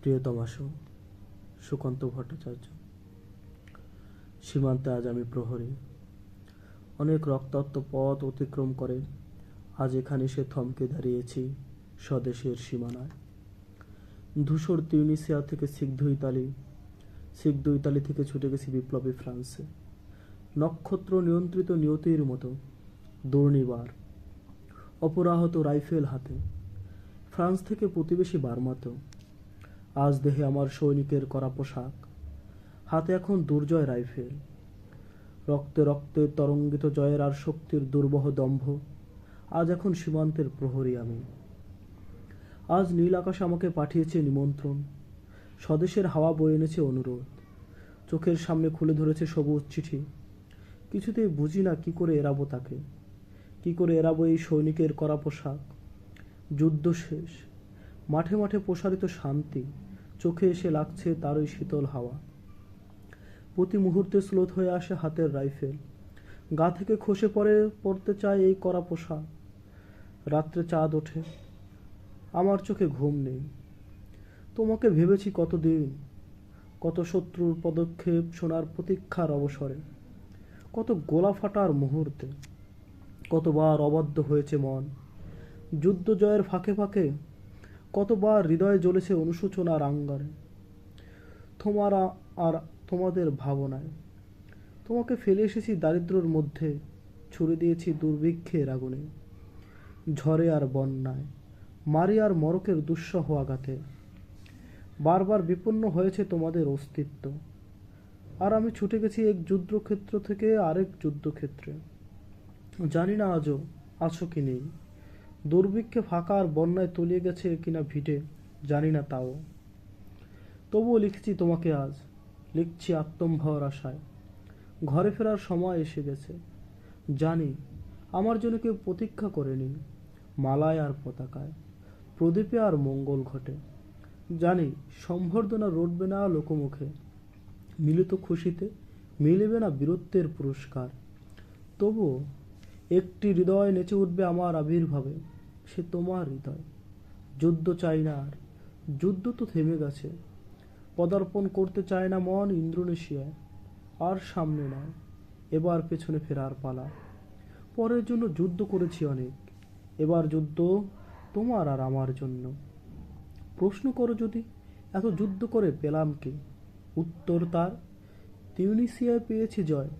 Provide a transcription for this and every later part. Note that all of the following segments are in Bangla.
প্রিয়তম সুকান্ত ভট্টাচার্য। সীমান্তে আজ আমি প্রহরী, অনেক রক্তাক্ত পথ অতিক্রম করে আজ এখানে সে থমকে দাঁড়িয়েছি স্বদেশের সীমানায়। ধূসর তিউনিসিয়া থেকে সিগ্ধ ইতালি থেকে ছুটে গেছি বিপ্লবী ফ্রান্সে। নক্ষত্র নিয়ন্ত্রিত নিয়তির মতো দুর্নিবার অপরাহত রাইফেল হাতে ফ্রান্স থেকে প্রতিবেশী বার্মাতেও। আজ দেহে আমার সৈনিকের করা পোশাক, হাতে এখন দুর্জয় রাইফেল। রক্তে রক্তে তরঙ্গিত জয়ের আর শক্তির দুর্বহ দম্ভ। আজ এখন সীমান্তের প্রহরী আমি। আজ নীল আকাশ আমাকে পাঠিয়েছে নিমন্ত্রণ, স্বদেশের হাওয়া বয়ে এনেছে অনুরোধ। চোখের সামনে খুলে ধরেছে সবুজ চিঠি। কিছুতেই বুঝি না কি করে এড়াবো তাকে, কি করে এড়াবো এই সৈনিকের করা পোশাক। যুদ্ধ শেষ, মাঠে মাঠে প্রসারিত শান্তি, চোখে এসে লাগছে তারই শীতল হাওয়া। প্রতি মুহূর্তে স্লোথ হয়ে আসে হাতের রাইফেল, গা থেকে খসে পড়তে চায় এই করা পোশাক। রাত্রে চাঁদ ওঠে, আমার চোখে ঘুম নেই। তোমাকে ভেবেছি কতদিন, কত শত্রুর পদক্ষেপ শোনার প্রতীক্ষার অবসরে, কত গোলা ফাটার মুহূর্তে, কতবার অবাধ্য হয়েছে মন। যুদ্ধ জয়ের ফাঁকে ফাঁকে কতবার হৃদয়ে জ্বলেছে অনুশোচনার আঙ্গারে। তোমাদের ভাবনায় তোমাকে ফেলে এসেছি দারিদ্র্যের মধ্যে, ছুড়ে দিয়েছি দুর্ভিক্ষের আগুনে, ঝড়ে আর বন্যায়, মারি আর মরকের দুঃসহ আঘাতে। বারবার বিপন্ন হয়েছে তোমাদের অস্তিত্ব, আর আমি ছুটে গেছি এক যুদ্ধক্ষেত্র থেকে আরেক যুদ্ধক্ষেত্রে। জানি না আজও আছো কি নেই, দুর্ভিক্ষে ফাঁকা আর বন্যায় তলিয়ে গেছে কিনা ভিটে, জানি না তাও। তবুও লিখছি তোমাকে আজ, লিখছি আত্মম্ভর আশায়। ঘরে ফেরার সময় এসে গেছে, জানি আমার জন্য কেউ প্রতীক্ষা করেনি। মালায় আর পতাকায়, প্রদীপে আর মঙ্গল ঘটে। জানি সম্বর্ধনা রটবে না লোকমুখে, মিলিত খুশিতে মিলবে না বীরত্বের পুরস্কার। তবুও একটি হৃদয় নেচে উঠবে আমার আবির্ভাবে, সে তোমার হৃদয়। যুদ্ধ চাই না আর, যুদ্ধ তো থেমে গেছে। পদার্পণ করতে চায় না মন ইন্দোনেশিয়ায়, আর সামনে নয়, এবার পেছনে ফেরার পালা। পরের জন্য যুদ্ধ করেছি অনেক, এবার যুদ্ধ তোমার আর আমার জন্য। প্রশ্ন করো যদি এত যুদ্ধ করে পেলাম কি, উত্তর তার তিউনিসিয়ায় পেয়েছি জয়,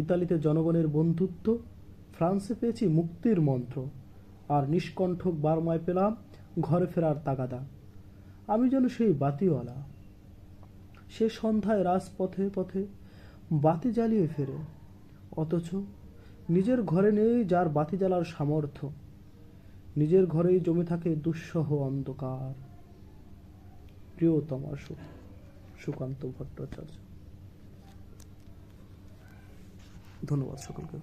ইতালিতে জনগণের বন্ধুত্ব, ফ্রান্সে পেয়েছি মুক্তির মন্ত্র, আর নিষ্কণ্ঠক বার্মায় পেলাম ঘরে ফেরার তাগাদা। আমি যেন সেই বাতিওয়ালা, সে সন্ধ্যায় রাজপথে পথে বাতি জ্বালিয়ে ফেরে, অথচ নিজের ঘরে নেই যার বাতি জ্বালার সামর্থ্য। নিজের ঘরেই জমে থাকে দুঃসহ অন্ধকার। প্রিয়তম সুকান্ত ভট্টাচার্য। ধন্যবাদ সকলকে।